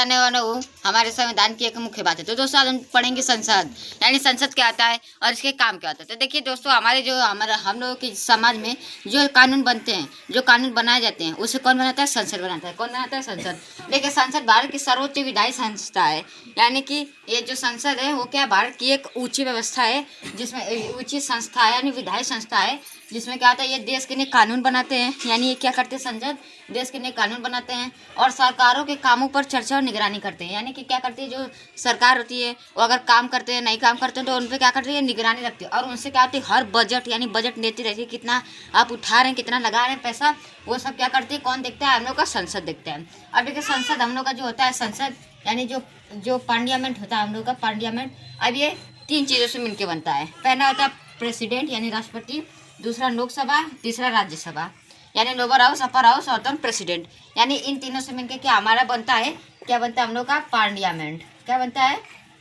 बताने वाला हूँ हमारे संविधान की एक मुख्य बात है। तो दोस्तों आज हम पढ़ेंगे संसद, यानी संसद क्या आता है और इसके काम क्या होता है। तो देखिए दोस्तों, हमारे हम लोगों के समाज में जो कानून बनते हैं, जो कानून बनाए जाते हैं, उसे कौन बनाता है? संसद बनाता है। कौन बनाता है? संसद। देखिए संसद भारत की सर्वोच्च विधायी संस्था है, यानी कि ये जो संसद है वो क्या भारत की एक ऊंची व्यवस्था है, जिसमें ऊंची संस्था है यानी विधायी संस्था है, जिसमें क्या होता है ये देश के लिए कानून बनाते हैं। यानी ये क्या करते हैं? संसद देश के लिए कानून बनाते हैं और सरकारों के कामों पर चर्चा और निगरानी करते हैं। यानी कि क्या करती है जो सरकार होती है वो अगर काम करते हैं, नहीं काम करते हैं, तो उन पर क्या करती है? निगरानी रखती है। और उनसे क्या होती है? हर बजट यानी बजट देती रहती है, कितना आप उठा रहे हैं, कितना लगा रहे हैं पैसा, वो सब क्या करती है? कौन देखता है? हम लोग का संसद देखता है। अब देखिए संसद हम लोग का जो होता है, संसद यानी जो पार्लियामेंट होता है हम लोग का पार्लियामेंट, अब ये 3 चीज़ों से मिलकर बनता है। पहला होता है प्रेसिडेंट यानी राष्ट्रपति, दूसरा लोकसभा, तीसरा राज्यसभा यानी लोअर हाउस, अपर हाउस और तो प्रेसिडेंट। यानी इन तीनों से मिलकर क्या हमारा बनता है? क्या बनता है हम लोग का? पार्लियामेंट। क्या बनता है?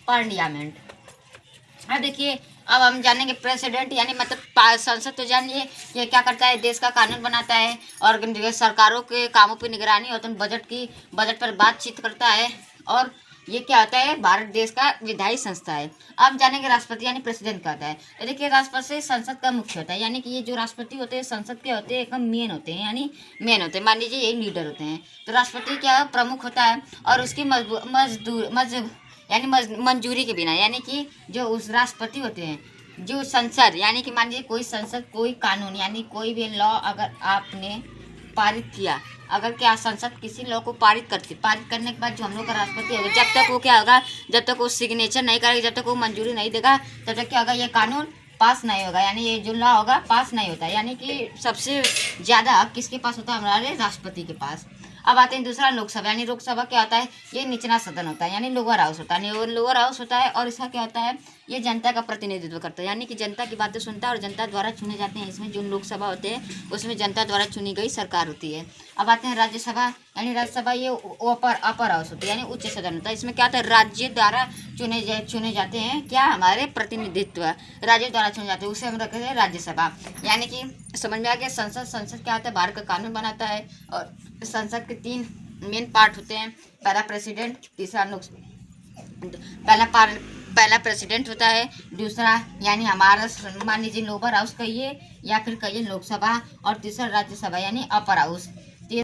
पार्लियामेंट। अब देखिए, अब हम जानेंगे प्रेसिडेंट यानी मतलब संसद। तो जानिए ये क्या करता है? देश का कानून बनाता है और सरकारों के कामों पर निगरानी और बजट पर बातचीत करता है। और ये क्या होता है? भारत देश का विधायी संस्था है। अब जानेंगे राष्ट्रपति यानी प्रेसिडेंट का होता है। तो देखिए राष्ट्रपति से संसद का मुख्य होता है, यानी कि ये जो राष्ट्रपति होते हैं संसद के होते हैं एकदम मेन होते हैं, यानी मेन होते हैं। मान लीजिए ये लीडर होते हैं, तो राष्ट्रपति क्या प्रमुख होता है और उसकी मंजूरी के बिना, यानी कि जो उस राष्ट्रपति होते हैं, जो संसद यानी कि मान लीजिए कोई संसद कोई कानून यानी कोई भी लॉ अगर आपने पारित किया, अगर क्या संसद किसी लॉ को पारित करने के बाद जो हम लोग का राष्ट्रपति होगा, जब तक वो क्या होगा, जब तक वो सिग्नेचर नहीं करेगा, जब तक वो मंजूरी नहीं देगा, तब तक क्या होगा? ये कानून पास नहीं होगा, यानी ये जो लॉ होगा पास नहीं होता। यानी कि सबसे ज़्यादा हक किसके पास होता है? हमारे राष्ट्रपति के पास। अब आते हैं दूसरा लोकसभा, यानी लोकसभा क्या होता है? ये निचला सदन होता है, यानी लोअर हाउस होता है, लोअर हाउस होता है। और इसका क्या होता है? ये जनता का प्रतिनिधित्व करता है, यानी कि जनता की बातें सुनता है और जनता द्वारा चुने जाते हैं। इसमें जो लोकसभा होते हैं उसमें जनता द्वारा चुनी गई सरकार होती है। अब आते हैं राज्यसभा, यानी राज्यसभा ये अपर हाउस होती है, यानी उच्च सदन होता है। इसमें क्या होता है? राज्य द्वारा चुने जाते हैं, क्या हमारे प्रतिनिधित्व राज्य द्वारा चुने जाते हैं, उसे हम रखते हैं राज्यसभा। यानी कि समझ में आ गया। संसद क्या होता है? भारत का कानून बनाता है और संसद के 3 मेन पार्ट होते हैं। पहला प्रेसिडेंट, तीसरा पहला प्रेसिडेंट होता है, दूसरा यानी हमारा मान लीजिए लोअर हाउस कहिए या फिर कहिए लोकसभा, और तीसरा राज्यसभा यानी अपर हाउस।